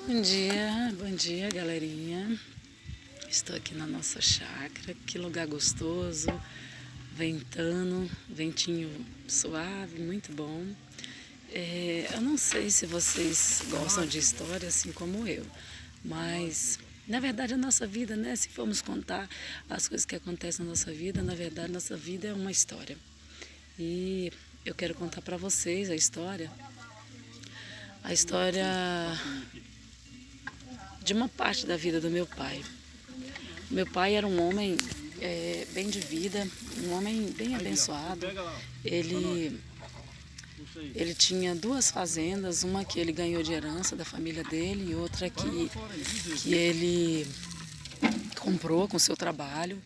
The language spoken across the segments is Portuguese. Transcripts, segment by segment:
Bom dia, galerinha. Estou aqui na nossa chácara, que lugar gostoso, ventando, ventinho suave, muito bom. Eu não sei se vocês gostam de história assim como eu, mas na verdade a nossa vida, né? Se formos contar as coisas que acontecem na nossa vida, na verdade nossa vida é uma história. E eu quero contar para vocês a história de uma parte da vida do meu pai. Meu pai era um homem bem de vida, um homem bem abençoado. Ele tinha duas fazendas, uma que ele ganhou de herança da família dele e outra que ele comprou com seu trabalho.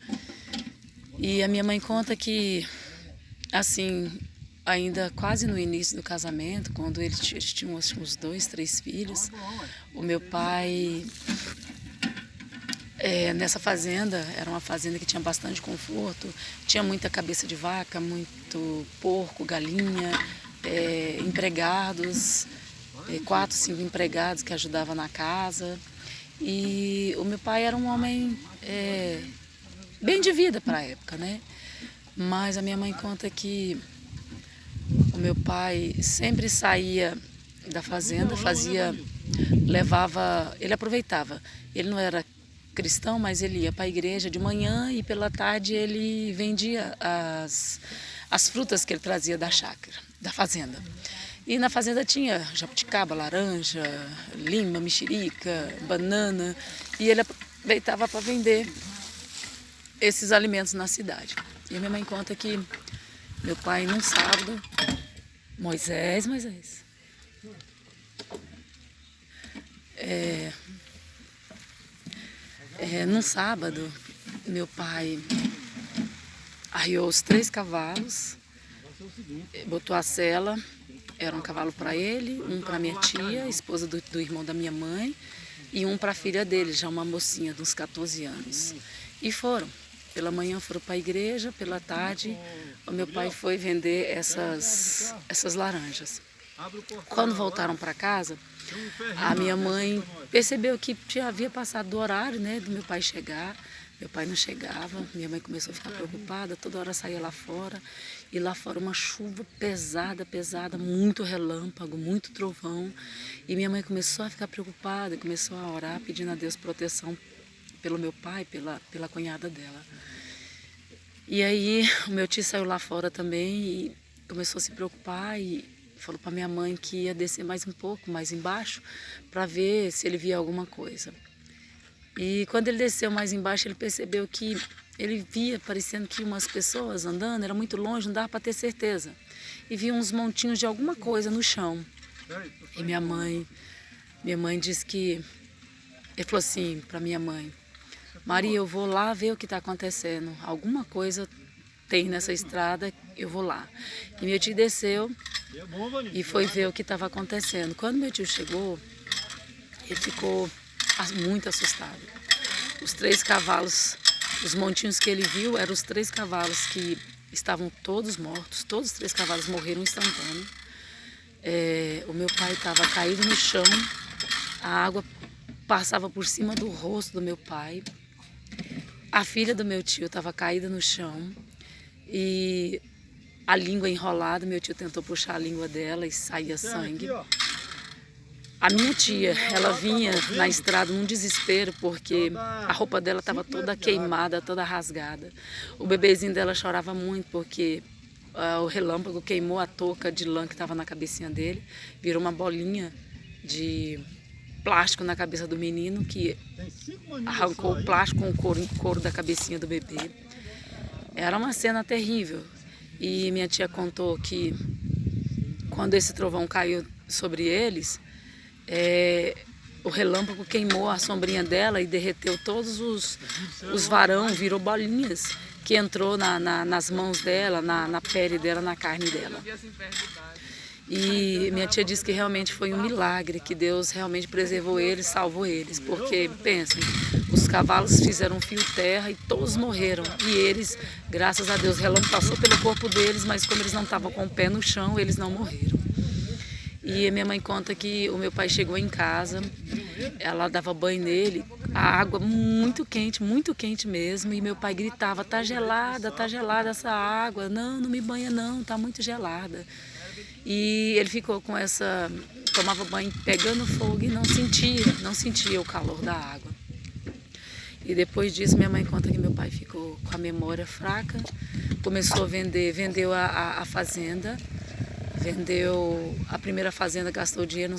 E a minha mãe conta que, assim, ainda quase no início do casamento, quando eles tinham uns 2, 3 filhos, o meu pai, nessa fazenda, era uma fazenda que tinha bastante conforto, tinha muita cabeça de vaca, muito porco, galinha, empregados, 4, 5 empregados que ajudavam na casa. E o meu pai era um homem bem de vida para a época, né? Mas a minha mãe conta que o meu pai sempre saía da fazenda, ele aproveitava. Ele não era cristão, mas ele ia para a igreja de manhã e pela tarde ele vendia as frutas que ele trazia da chácara, da fazenda. E na fazenda tinha jabuticaba, laranja, lima, mexerica, banana, e ele aproveitava para vender esses alimentos na cidade. E a minha mãe conta que meu pai, num sábado, Moisés. Num sábado, meu pai arriou os 3 cavalos, botou a sela, era um cavalo para ele, um para minha tia, esposa do irmão da minha mãe, e um para a filha dele, já uma mocinha de uns 14 anos. E foram. Pela manhã foram para a igreja, pela tarde o meu pai foi vender essas laranjas. Quando voltaram para casa, a minha mãe percebeu que já havia passado do horário, né, do meu pai chegar. Meu pai não chegava, minha mãe começou a ficar preocupada, toda hora saía lá fora. E lá fora uma chuva pesada, muito relâmpago, muito trovão. E minha mãe começou a ficar preocupada, começou a orar, pedindo a Deus proteção pelo meu pai, pela cunhada dela. E aí o meu tio saiu lá fora também e começou a se preocupar e falou para minha mãe que ia descer mais um pouco, mais embaixo, para ver se ele via alguma coisa. E quando ele desceu mais embaixo, ele percebeu que ele via parecendo que umas pessoas andando, era muito longe, não dava para ter certeza. E via uns montinhos de alguma coisa no chão. E minha mãe disse que, ele falou assim para minha mãe: Maria, eu vou lá ver o que está acontecendo. Alguma coisa tem nessa estrada, eu vou lá. E meu tio desceu e foi ver o que estava acontecendo. Quando meu tio chegou, ele ficou muito assustado. Os 3 cavalos, os montinhos que ele viu, eram os 3 cavalos que estavam todos mortos. Todos os 3 cavalos morreram instantâneo. O meu pai estava caído no chão, a água passava por cima do rosto do meu pai. A filha do meu tio estava caída no chão e a língua enrolada, meu tio tentou puxar a língua dela e saía sangue. A minha tia, ela vinha na estrada num desespero porque a roupa dela estava toda queimada, toda rasgada. O bebezinho dela chorava muito porque o relâmpago queimou a touca de lã que estava na cabecinha dele, virou uma bolinha de plástico na cabeça do menino, que arrancou o plástico com o couro da cabecinha do bebê. Era uma cena terrível. E minha tia contou que quando esse trovão caiu sobre eles, o relâmpago queimou a sombrinha dela e derreteu todos os varão, virou bolinhas que entrou nas mãos dela, na pele dela, na carne dela. E minha tia disse que realmente foi um milagre, que Deus realmente preservou eles, salvou eles. Porque, pensem, os cavalos fizeram fio terra e todos morreram. E eles, graças a Deus, o relâmpago passou pelo corpo deles, mas como eles não estavam com o pé no chão, eles não morreram. E a minha mãe conta que o meu pai chegou em casa ela dava banho nele, a água muito quente mesmo, e meu pai gritava, tá gelada essa água, não, não me banha não, tá muito gelada. E ele ficou com essa, tomava banho pegando fogo e não sentia o calor da água. E depois disso minha mãe conta que meu pai ficou com a memória fraca, começou a vendeu a fazenda, vendeu a primeira fazenda, gastou dinheiro, não